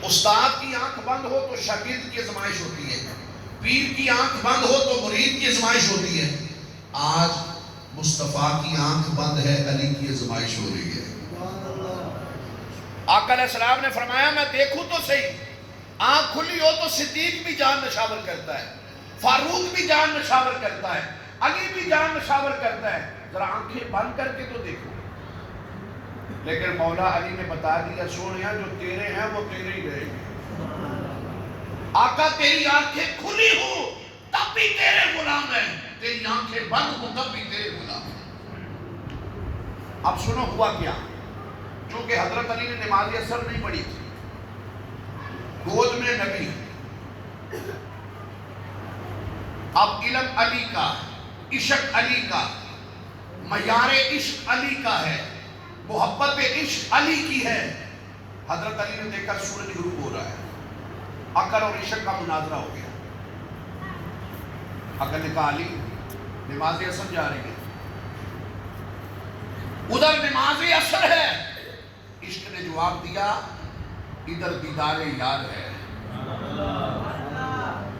استاد کی آنکھ بند ہو تو شاگرد کی آزمائش ہوتی ہے، پیر کی آنکھ بند ہو تو مرید کی آزمائش ہوتی ہے۔ آج مصطفیٰ کی آنکھ بند ہے، علی کی آزمائش ہو رہی ہے۔ آقا علیہ السلام نے فرمایا میں دیکھوں تو صحیح، آنکھ کھلی ہو تو صدیق بھی جان نشاور کرتا ہے، فاروق بھی جان نشاور کرتا ہے، علی بھی جان نشاور کرتا ہے، ذرا آنکھیں بند کر کے تو دیکھو۔ لیکن مولا علی نے بتا دیا سونیا جو تیرے ہیں وہ تیرے ہی رہیں گے۔ آقا تیری آنکھیں کھلی ہو تب بھی تیرے غلام ہیں، تیری آنکھیں بند ہو تب بھی تیرے غلام ہیں۔ اب سنو ہوا کیا، چونکہ حضرت علی نے نماز اثر نہیں پڑھی تھی، گود میں نبی، اب علم علی کا، عشق علی کا، معیار عشق علی کا ہے، محبت عشق علی کی ہے۔ حضرت علی نے دیکھا سورج غروب ہو رہا ہے، عقل اور عشق کا مناظرہ ہو گیا۔ عقل نے کہا علی نماز اثر جا رہی ہے، ادھر نماز اثر ہے۔ عشق نے جواب دیا ادھر دیدار یار ہے۔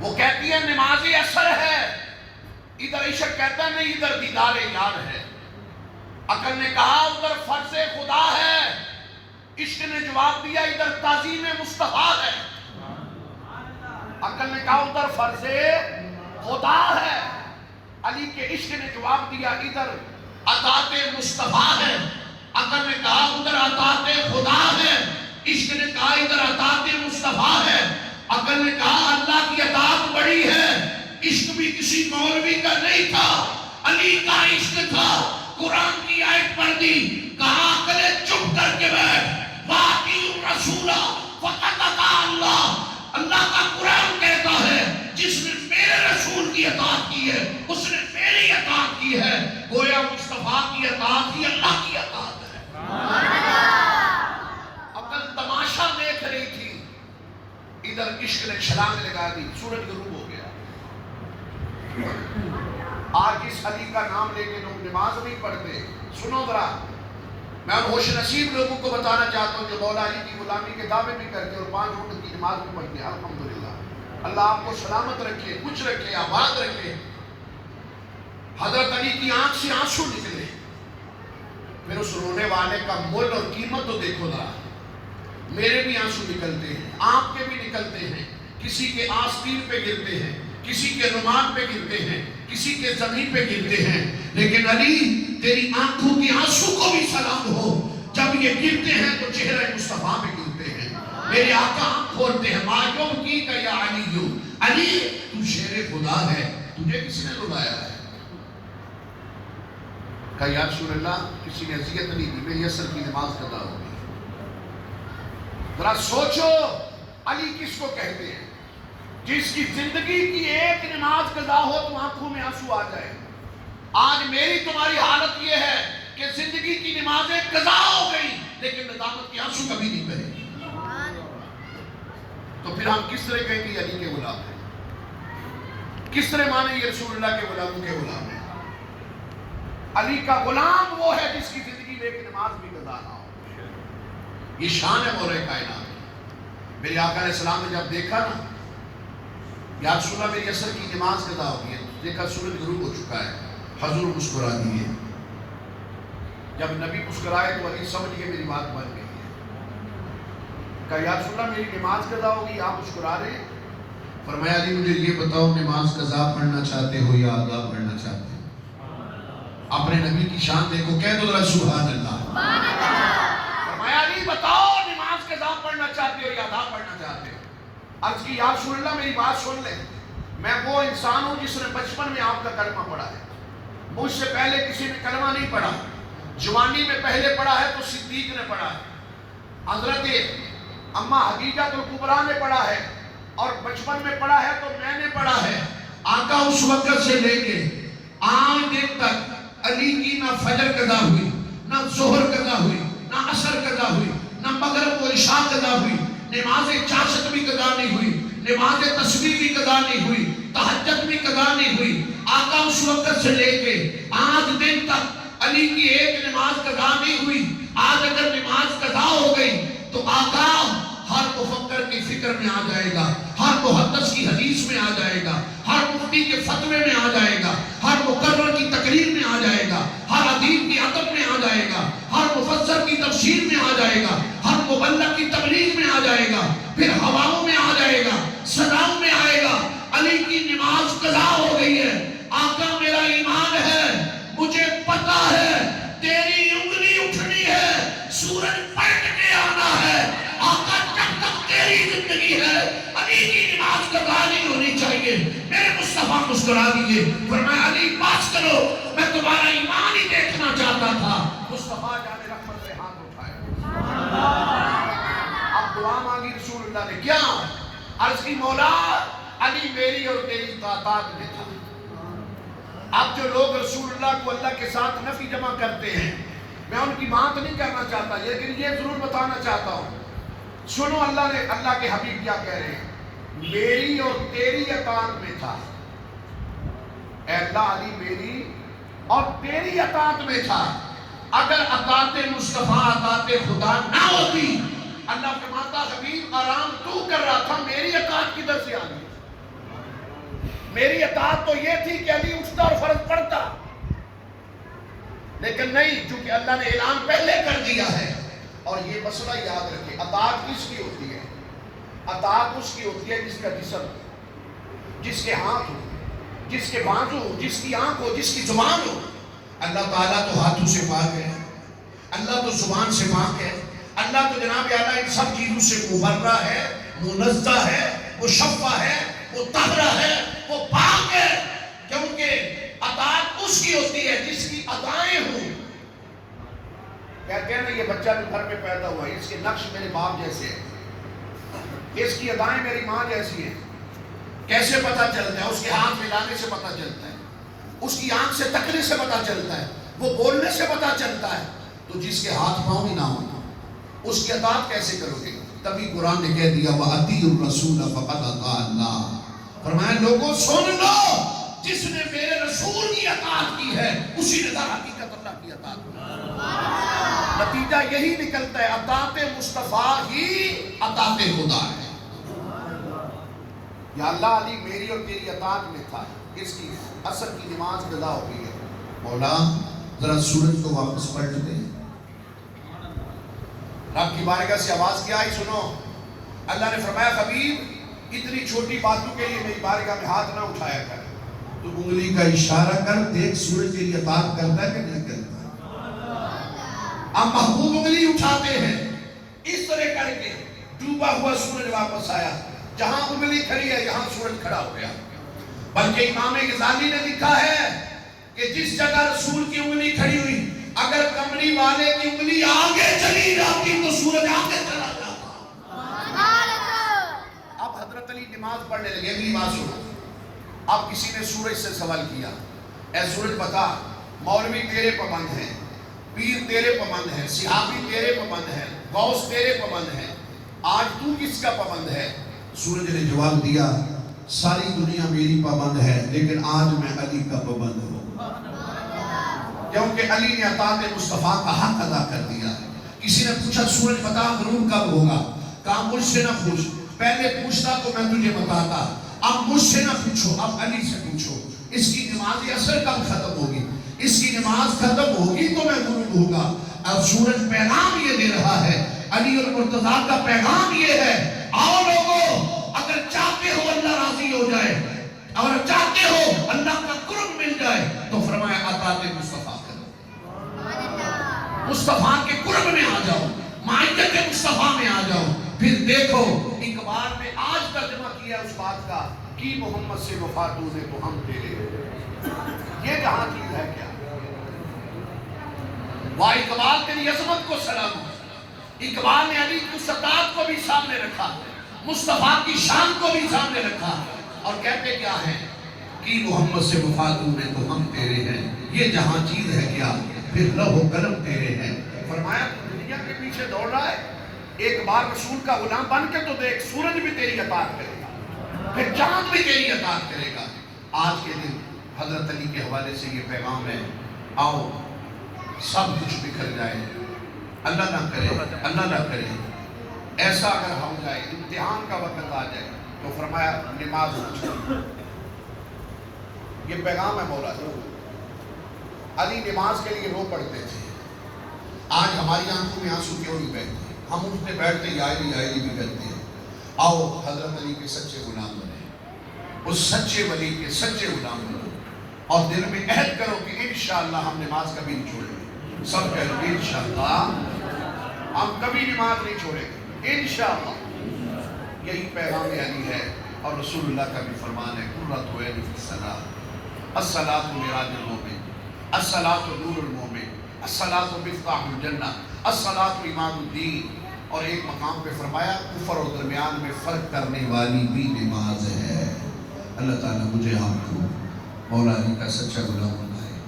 وہ کہتی ہے نماز اثر ہے، ادھر عشق کہتا ہے نہیں ادھر دیدار یار ہے۔ عقل نے کہا ادھر فرض خدا ہے، عشق نے جواب دیا ادھر تعظیم مصطفیٰ ہے۔ عقل نے کہا ادھر فرض خدا ہے، علی کے عشق نے جواب دیا ادھر اطاعت مصطفیٰ ہے۔ عقل نے کہا ادھر اطاعت خدا ہے، عشق نے کہا ادھر اطاعت مصطفیٰ ہے۔ عقل نے کہا اللہ کی اطاعت بڑی ہے، عشق بھی کسی مولوی کا نہیں تھا، علی کا عشق تھا۔ قرآن کی آیت پڑھ دی، کہا عقلے چپ کر کے بیٹھ، وَأَطِیعُوا الرَّسُولَ فَقَدْ أَطَاعَ اللَّهُ۔ اللہ کا قرآن کہتا ہے جس نے میرے رسول کی اطاعت کی ہے اس نے میری اطاعت کی ہے۔ گویا مصطفیٰ کی اطاعت ہی اللہ کی اطاعت ہے۔ عقل تماشا دیکھ رہی تھی، ادھر عشق نے چھلانگ لگا دی، سورج غروب ہو گیا۔ آج اس علی کا نام لے کے لوگ نماز نہیں پڑھتے۔ سنو ذرا، میں ان ہوش نصیب لوگوں کو بتانا چاہتا ہوں جو مولا علی کی غلامی کے دعوے بھی کرتے اور 5 وقت کی نماز بھی پڑھتے ہیں۔ الحمدللہ اللہ آپ کو سلامت رکھے، کچھ رکھے، آباد رکھے۔ حضرت علی کی آنکھ سے آنسو نکلے، پھر اس رونے والے کا مول اور قیمت تو دیکھو ذرا۔ میرے بھی آنسو نکلتے ہیں، آپ کے بھی نکلتے ہیں، کسی کے آستین پہ گرتے ہیں، کسی کے رومان پہ گرتے ہیں، کسی کے زمین پہ گرتے ہیں، لیکن علی تیری آنکھوں کی آنسو کو بھی سلام ہو، جب یہ گرتے ہیں تو چہرہ مصطفیٰ پہ گرتے ہیں۔ میرے آقا آنکھ کھولتے ہیں، مایوب کی کا یا علیو، علی تو شیر خدا ہے، تجھے کس نے رلایا ہے؟ کہا یا رسول اللہ کسی نے اذیت نہیں دی، میری اثر کی نماز قضا ہوگی۔ ذرا سوچو علی کس کو کہتے ہیں؟ جس کی زندگی کی ایک نماز قضا ہو تو آنکھوں میں آنسو آ جائے۔ آج میری تمہاری حالت یہ ہے کہ زندگی کی نمازیں قضا ہو گئی لیکن ندامت کی آنسو کبھی نہیں بہے۔ تو پھر ہم کس طرح کہیں گے علی کے غلام ہیں؟ کس طرح مانے یہ رسول اللہ کے غلاموں کے غلام ہیں؟ علی کا غلام وہ ہے جس کی زندگی میں ایک نماز بھی قضا نہ ہو۔ یہ شان ہے مولا کائنات۔ میرے آقا علیہ السلام نے جب دیکھا نا یا رسول اللہ میری اثر کی نماز قضا ہو گئی ہے، دیکھا سورج غروب ہو چکا ہے، حضور مسکرا دیے۔ جب نبی مسکرائے تو علی سمجھ گئے میری بات بن گئی ہے۔ کہا یا رسول اللہ میری نماز قضا ہو گئی، آپ مسکرا رہے ہیں؟ فرمایا علی مجھے یہ بتاؤ نماز قضا پڑھنا چاہتے ہو یا ادا پڑھنا چاہتے ہو؟ اپنے نبی کی شان دیکھو، کہہ دو ذرا سبحان اللہ۔ فرمایا علی بتاؤ نماز قضا پڑھنا چاہتے ہو یا ادا پڑھنا چاہتے ہو؟ عرض کی یا رسول اللہ میری بات سن لیں، میں وہ انسان ہوں جس نے بچپن میں آپ کا کلمہ پڑھا ہے، مجھ سے پہلے کسی نے کلمہ نہیں پڑھا، جوانی میں پہلے پڑھا ہے تو صدیق نے پڑھا ہے، حضرت اماں حدیجہ الکبریٰ نے پڑھا ہے، اور بچپن میں پڑھا ہے تو میں نے پڑھا ہے۔ آقا اس وقت سے لے کے آج دن تک علی کی نہ فجر قضا ہوئی، نہ ظہر قضا ہوئی، نہ عصر قضا ہوئی، نہ مغرب و عشاء قضا ہوئی، نماز چاشت بھی قضا نہیں ہوئی، نماز تسبیح بھی قضا نہیں ہوئی، تہجد بھی قضا نہیں ہوئی۔ آقا اس وقت سے لے کے آج دن تک علی کی ایک نماز قضا نہیں ہوئی۔ آج اگر نماز قضا ہو گئی تو آقا ہر مفکر بکر کی فکر میں آ جائے گا، ہر محدث کی حدیث میں آ جائے گا، ہر مفتی کے فتوے میں آ جائے گا، ہر مقرر کی تقریر میں آ جائے گا، ہر ادیب کی ادب میں آ جائے گا، ہر مفسر کی تفسیر میں آ جائے گا، ہر مبلغ کی تبلیغ میں آ جائے گا، پھر ہواؤں میں آ جائے گا، صداؤں میں آئے گا، علی کی نماز قضا ہو گئی ہے، آقا میرا ایمان ہے، مجھے پتا ہے تیری انگلی اٹھنی ہے، سورج پلٹ کے آنا ہے، آقا جب تک تیری زندگی ہے علی کی نماز قضا نہیں ہونی چاہیے۔ میرے مصطفیٰ مسکرا دیئے، فرمایا علی پاس کرو، میں تمہارا ایمان ہی دیکھنا چاہتا تھا۔ مصطفیٰ جان رحمت سے ہاتھ اٹھائے، اب دعا مانگی رسول اللہ نے، کیا عرض کی مولا علی میری اور تیری اطاعت میں تھا۔ اب جو لوگ رسول اللہ کو اللہ کے ساتھ نفی جمع کرتے ہیں، میں ان کی بات نہیں کرنا چاہتا، لیکن یہ ضرور بتانا چاہتا ہوں، سنو اللہ کے حبیب کیا کہہ رہے ہیں، میری اور تیری اطاعت میں تھا۔ اے اللہ علی میری اور تیری اطاعت میں تھا، اگر اطاعت مصطفیٰ اطاعت خدا نہ ہوتی، اللہ فرماتا حبیب آرام تو کر رہا تھا، میری اطاعت کدھر سے آ گئی؟ میری اطاعت تو یہ تھی کہ علی اٹھتا اور فرض پڑھتا، لیکن نہیں، چونکہ اللہ نے اعلان پہلے کر دیا ہے۔ اور یہ مسئلہ یاد رکھیں، اطاعت کس کی ہوتی ہے؟ اطاعت اس کی ہوتی ہے جس کا جسم ہو، جس کے ہاتھ ہو، جس کے بازو ہو، جس کی آنکھ ہو، جس کی زبان ہو۔ اللہ تعالیٰ تو ہاتھوں سے پاک ہے، اللہ تو زبان سے پاک ہے، اللہ تو جناب اعلیٰ ان سب چیزوں سے مبرہ ہے، منزہ ہے، مشفع ہے، وہ طاہرہ ہے، وہ پاک ہے، کیونکہ اطاعت اس کی ہوتی ہے جس کی ادائیں ہوں۔ کہتے ہیں نا یہ بچہ جو گھر میں پیدا ہوا ہے، اس کے نقش میرے باپ جیسے ہیں، اس کی ادائیں میری ماں جیسی ہیں۔ کیسے پتہ چلتا ہے؟ اس کے ہاتھ ملانے سے پتہ چلتا ہے، اس کی آنکھ سے تکنے سے پتہ چلتا ہے، وہ بولنے سے پتہ چلتا ہے۔ تو جس کے ہاتھ پاؤں ہی نہ ہو اس کی اطاعت کیسے کرو گے؟ تبھی قرآن نے کہہ دیا وَأَطِیعُوا الرَّسُولَ فَقَدْ أَطَاعَ اللَّهَ، فرمایا لوگوں سن لو، جس نے میرے رسول کی اطاعت کی ہے اسی نے در حقیقت اللہ کی اطاعت کی۔ نتیجہ یہی نکلتا ہے، اطاعت مصطفیٰ ہی اطاعت خدا ہے۔ یا اللہ علی میری اور تیری اطاعت میں تھا، اس کی عصر کی نماز قضا ہو گئی ہے، مولا ذرا سورج کو واپس پلٹ دے۔ رب کی بارگاہ سے آواز کیا آئی؟ سنو، اللہ نے فرمایا حبیب اتنی چھوٹی باتوں کے لیے میری بارگاہ میں ہاتھ نہ اٹھایا کر، تو انگلی کا اشارہ کر، دیکھ سورج تیری اطاعت کرتا ہے کہ نہیں کرتا۔ اب محبوب انگلی اٹھاتے ہیں، اس طرح کر کے ڈوبا ہوا سورج واپس آیا، جہاں انگلی کھڑی ہے یہاں سورج کھڑا ہو گیا۔ بلکہ امام غزالی نے لکھا ہے کہ جس جگہ رسول کی انگلی کھڑی ہوئی، اگر کمری والے کی انگلی آگے چلی جاتی تو سورج آگے چلا جاتا۔ اب حضرت علی نماز پڑھنے لگے، اگلی بات سنو۔ اب کسی نے سورج سے سوال کیا، اے سورج بتا، مولوی تیرے پابند ہیں، پیر تیرے پابند ہیں، صحابی تیرے پابند ہیں، غوث تیرے پابند ہیں، آج تو کس کا پابند ہے؟ سورج نے جواب دیا، ساری دنیا میری پابند ہے لیکن آج میں علی کا پابند ہوں، کیونکہ علی نے اطاعت مصطفیٰ کا حق ادا کر دیا۔ کسی نے پوچھا سورج بتا غروب کب ہوگا؟ کہا مجھ سے نہ پوچھ، پہلے پوچھتا تو میں تجھے بتاتا، اب مجھ سے نہ پوچھو، اب علی سے پوچھو، اس کی نماز اثر کب ختم ہوگی؟ اس کی نماز ختم ہوگی تو میں غروب ہوگا۔ اب سورج پیغام یہ دے رہا ہے، علی اور مرتضیٰ کا پیغام یہ ہے، آؤ لوگوں، اگر چاہتے ہو اللہ راضی ہو جائے، اگر چاہتے ہو اللہ کا قرب مل جائے تو فرمایا اطاعت مصطفیٰ کرو، مصطفیٰ کے قرب میں آ جاؤ، معیت مصطفیٰ میں آ جاؤ۔ پھر دیکھو اقبال نے آج ترجمہ کیا اس بات کا، کی محمد سے وفا تو نے تو ہم تیرے، یہ جہاں چیز ہے کیا؟ واہ اقبال تیری عظمت کو سلام۔ اقبال نے علی کی اطاعت کو بھی سامنے رکھا، مصطفیٰ کی شان کو بھی سامنے رکھا، اور کہتے کیا ہے؟ کہ محمد سے وفا تو نے تو ہم تیرے ہیں، یہ جہاں چیز ہے کیا؟ پھر لوح و قلم تیرے ہیں۔ فرمایا دنیا کے پیچھے دوڑ رہا ہے، ایک بار رسول کا غلام بن کے تو دیکھ، سورج بھی تیری اطاعت کرے گا، پھر چاند بھی تیری اطاعت کرے گا۔ آج کے دن حضرت علی کے حوالے سے یہ پیغام ہے، آؤ سب کچھ بکھر جائے، اللہ نہ کرے ایسا اگر ہو جائے، امتحان کا وقت آ جائے، تو فرمایا نماز نہ چھوڑو۔ یہ پیغام ہے مولا کا۔ علی نماز کے لیے رو پڑتے تھے۔ آج ہماری آنکھوں میں آنسو کیوں نہیں بہتے؟ ہم اٹھتے بیٹھتے یا علی بھی کرتے ہیں۔ آؤ حضرت علی کے سچے غلام بنے، اس سچے ولی کے سچے غلام بنے، اور دل میں عہد کرو کہ انشاءاللہ ہم نماز کبھی نہیں چھوڑیں گے۔ سب کہہ لو انشاءاللہ ہم کبھی نماز نہیں چھوڑیں گے، انشاءاللہ۔ یہی پیغام علی ہے، اور رسول اللہ کا بھی فرمان ہے، قرۃ عین فی الصلاۃ، الصلاۃ معراج المومن، الصلاۃ نور المومن، الصلاۃ مفتاح الجنہ، الصلاۃ امام الدین۔ اور ایک مقام پہ فرمایا کفر اور درمیان میں فرق کرنے والی بھی نماز ہے۔ اللہ تعالیٰ مجھے آپ کو مولا علی کا سچا غلام بنائے،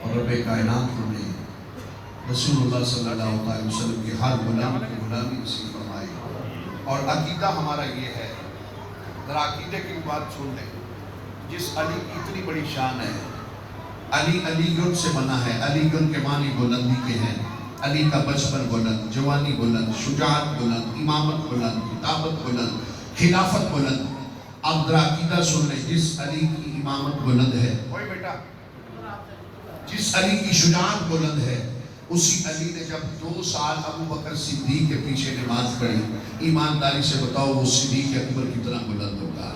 اور رب کائنات ہمیں رسول اللہ صلی اللہ علیہ وسلم کے ہر غلام کی غلامی نصیب فرمائے۔ اور عقیدہ ہمارا یہ ہے، ذرا عقیدے کی بات سن لیں۔ جس علی کی اتنی بڑی شان ہے، علی گن سے بنا ہے، علی گن کے معنی بلندی کے ہیں۔ علی کا بچپن بلند، جوانی بلند، شجاعت بلند، امامت بلند، کتابت بلند، خلافت بلند۔ اب ذرا عقیدہ سن لیں، جس علی کی امامت بلند ہے، اوئے بیٹا، جس علی کی شجاعت بلند ہے، اسی علی نے جب 2 سال ابو بکر صدیق کے پیچھے نماز پڑھی، ایمانداری سے بتاؤ وہ صدیق اکبر کتنا بلند ہوگا؟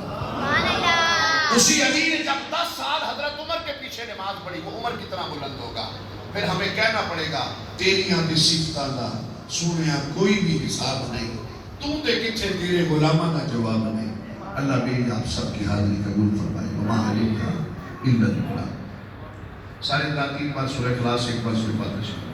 اسی علی نے جب 10 سال حضرت عمر کے پیچھے نماز پڑھی، وہ عمر کتنا بلند ہوگا؟ پھر ہمیں کہنا پڑے گا تیریاں دی صفتاں دا سونیا کوئی بھی حساب نہیں، تو دے کچھے تیرے غلامہ کا جواب نہیں۔ اللہ میری آپ سب کی حاضری قبول فرمائے۔ وما علیکہ الا البلاغ۔ سارے 3 بار سورہ اخلاص، 1 بار سورہ فاتحہ۔